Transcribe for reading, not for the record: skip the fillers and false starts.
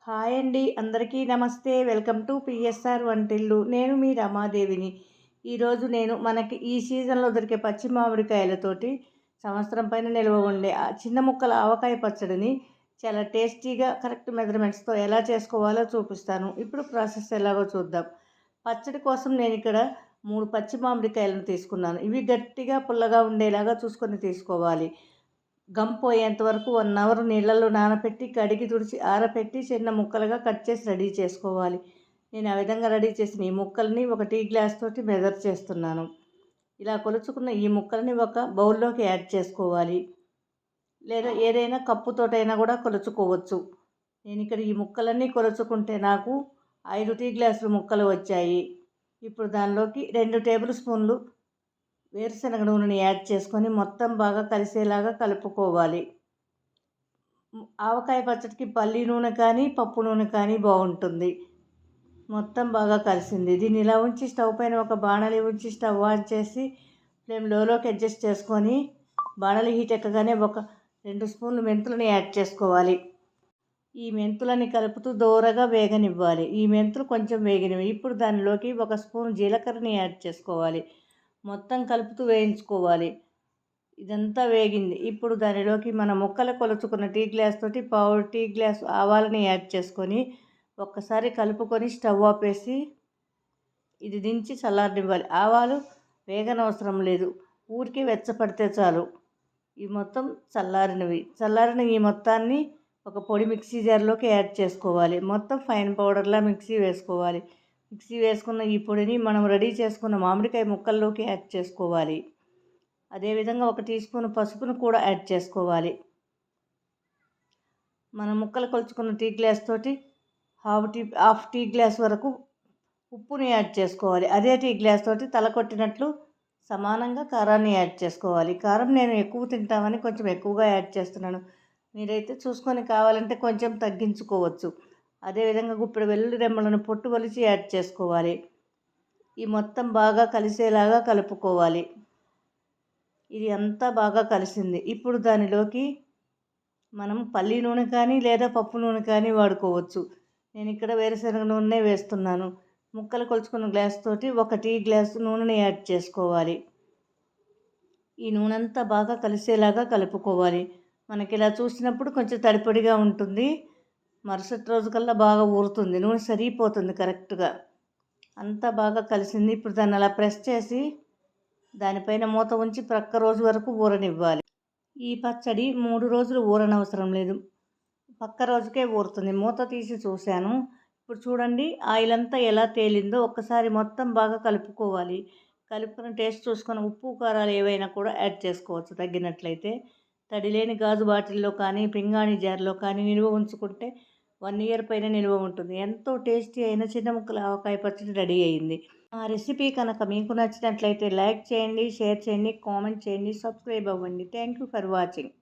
Hi అండి. అందరికీ నమస్తే. వెల్కమ్ టు పిఎస్ఆర్ వంటిల్లు. నేను మీ రమాదేవిని. ఈరోజు నేను మనకి ఈ సీజన్‌లో దొరికే పచ్చి మామిడికాయలతోటి సంవత్సరం పైన నిల్వ ఉండే ఆ చిన్న ముక్కల ఆవకాయ పచ్చడిని చాలా టేస్టీగా కరెక్ట్ మెజర్‌మెంట్స్‌తో ఎలా చేసుకోవాలో చూపిస్తాను. ఇప్పుడు ప్రాసెస్ ఎలాగో చూద్దాం. పచ్చడి కోసం నేనిక్కడ 3 పచ్చి మామిడికాయలను తీసుకున్నాను. ఇవి గట్టిగా పుల్లగా ఉండేలాగా చూసుకొని తీసుకోవాలి. పోయేంత వరకు 1 అవర్ నీళ్ళల్లో నానబెట్టి, కడిగి, తుడిచి, ఆరబెట్టి చిన్న ముక్కలుగా కట్ చేసి రెడీ చేసుకోవాలి. నేను ఆ విధంగా రెడీ చేసిన ఈ ముక్కల్ని ఒక టీ గ్లాస్ తోటి మెజర్ చేస్తున్నాను. ఇలా కొలుచుకున్న ఈ ముక్కల్ని ఒక బౌల్లోకి యాడ్ చేసుకోవాలి. లేదా ఏదైనా కప్పుతోటైనా కూడా కొలుచుకోవచ్చు. నేను ఇక్కడ ఈ ముక్కలన్నీ కొలుచుకుంటే నాకు 5 టీ గ్లాసులు ముక్కలు వచ్చాయి. ఇప్పుడు దానిలోకి 2 టేబుల్ స్పూన్లు వేరుశనగ నూనెని యాడ్ చేసుకొని మొత్తం బాగా కలిసేలాగా కలుపుకోవాలి. ఆవకాయ పచ్చడికి పల్లి నూనె కానీ పప్పు నూనె కానీ బాగుంటుంది. మొత్తం బాగా కలిసింది. దీన్ని ఇలా ఉంచి స్టవ్ పైన ఒక బాణలి ఉంచి స్టవ్ ఆన్ చేసి ఫ్లేమ్ లోకి అడ్జస్ట్ చేసుకొని బాణలి హీట్ ఎక్కగానే ఒక 2 స్పూన్లు మెంతులని యాడ్ చేసుకోవాలి. ఈ మెంతులని కలుపుతూ దోరగా వేగనివ్వాలి. ఈ మెంతులు కొంచెం వేగినవి. ఇప్పుడు దానిలోకి 1 స్పూన్ జీలకర్రని యాడ్ చేసుకోవాలి. మొత్తం కలుపుతూ వేయించుకోవాలి. ఇదంతా వేగింది. ఇప్పుడు దానిలోకి మన ముక్కలు కొలుచుకున్న టీ గ్లాస్ తోటి పావు టీ గ్లాస్ ఆవాలని యాడ్ చేసుకొని ఒక్కసారి కలుపుకొని స్టవ్ ఆపేసి ఇది దించి చల్లారనివ్వాలి. ఆవాలు వేగనవసరం లేదు, ఊరికే వెచ్చపడితే చాలు. ఈ మొత్తం చల్లారిన ఈ మొత్తాన్ని ఒక పొడి మిక్సీ జార్లోకి యాడ్ చేసుకోవాలి. మొత్తం ఫైన్ పౌడర్లా మిక్సీ వేసుకోవాలి. మిక్సీ వేసుకున్న ఈ పొడిని మనం రెడీ చేసుకున్న మామిడికాయ ముక్కల్లోకి యాడ్ చేసుకోవాలి. అదేవిధంగా 1 టీ స్పూన్ పసుపును కూడా యాడ్ చేసుకోవాలి. మనం ముక్కలు కొలుచుకున్న టీ గ్లాస్ తోటి హాఫ్ టీ గ్లాస్ వరకు ఉప్పుని యాడ్ చేసుకోవాలి. అదే టీ గ్లాస్ తోటి తల కొట్టినట్లు సమానంగా కారాన్ని యాడ్ చేసుకోవాలి. కారం నేను ఎక్కువ తింటామని కొంచెం ఎక్కువగా యాడ్ చేస్తున్నాను. మీరైతే చూసుకొని కావాలంటే కొంచెం తగ్గించుకోవచ్చు. అదేవిధంగా గుప్పెడు వెల్లుల్లి రెమ్మలను పొట్టు ఒలిచి యాడ్ చేసుకోవాలి. ఈ మొత్తం బాగా కలిసేలాగా కలుపుకోవాలి. ఇది అంతా బాగా కలిసింది. ఇప్పుడు దానిలోకి మనం పల్లి నూనె కానీ లేదా పప్పు నూనె కానీ వాడుకోవచ్చు. నేను ఇక్కడ వేరుశనగ నూనె వేస్తున్నాను. ముక్కలు కొలుచుకున్న గ్లాస్ తోటి 1 టీ గ్లాసు నూనెని యాడ్ చేసుకోవాలి. ఈ నూనె అంతా బాగా కలిసేలాగా కలుపుకోవాలి. మనకి ఇలా చూసినప్పుడు కొంచెం తడిపొడిగా ఉంటుంది. మరుసటి రోజు కల్లా బాగా ఊరుతుంది. నూనె సరిపోతుంది కరెక్ట్గా. అంతా బాగా కలిసింది. ఇప్పుడు దాన్ని అలా ప్రెస్ చేసి దానిపైన మూత ఉంచి ప్రక్క రోజు వరకు ఊరనివ్వాలి. ఈ పచ్చడి 3 రోజులు ఊరనవసరం లేదు, పక్క రోజుకే ఊరుతుంది. మూత తీసి చూశాను. ఇప్పుడు చూడండి ఆయిల్ అంతా ఎలా తేలిందో. ఒక్కసారి మొత్తం బాగా కలుపుకోవాలి. కలుపుకొని టేస్ట్ చూసుకొని ఉప్పు కారాలు ఏవైనా కూడా యాడ్ చేసుకోవచ్చు తగ్గినట్లయితే. తడి లేని గాజు బాటిల్లో కానీ పింగాణి జార్లో కానీ నిల్వ ఉంచుకుంటే 1 ఇయర్ పైన నిల్వ ఉంటుంది. ఎంతో టేస్టీ అయిన చిన్న ముక్కల ఆవకాయ పచ్చడి రెడీ అయింది. ఆ రెసిపీ కనుక మీకు నచ్చినట్లయితే లైక్ చేయండి, షేర్ చేయండి, కామెంట్ చేయండి, సబ్స్క్రైబ్ అవ్వండి. Thank you for watching.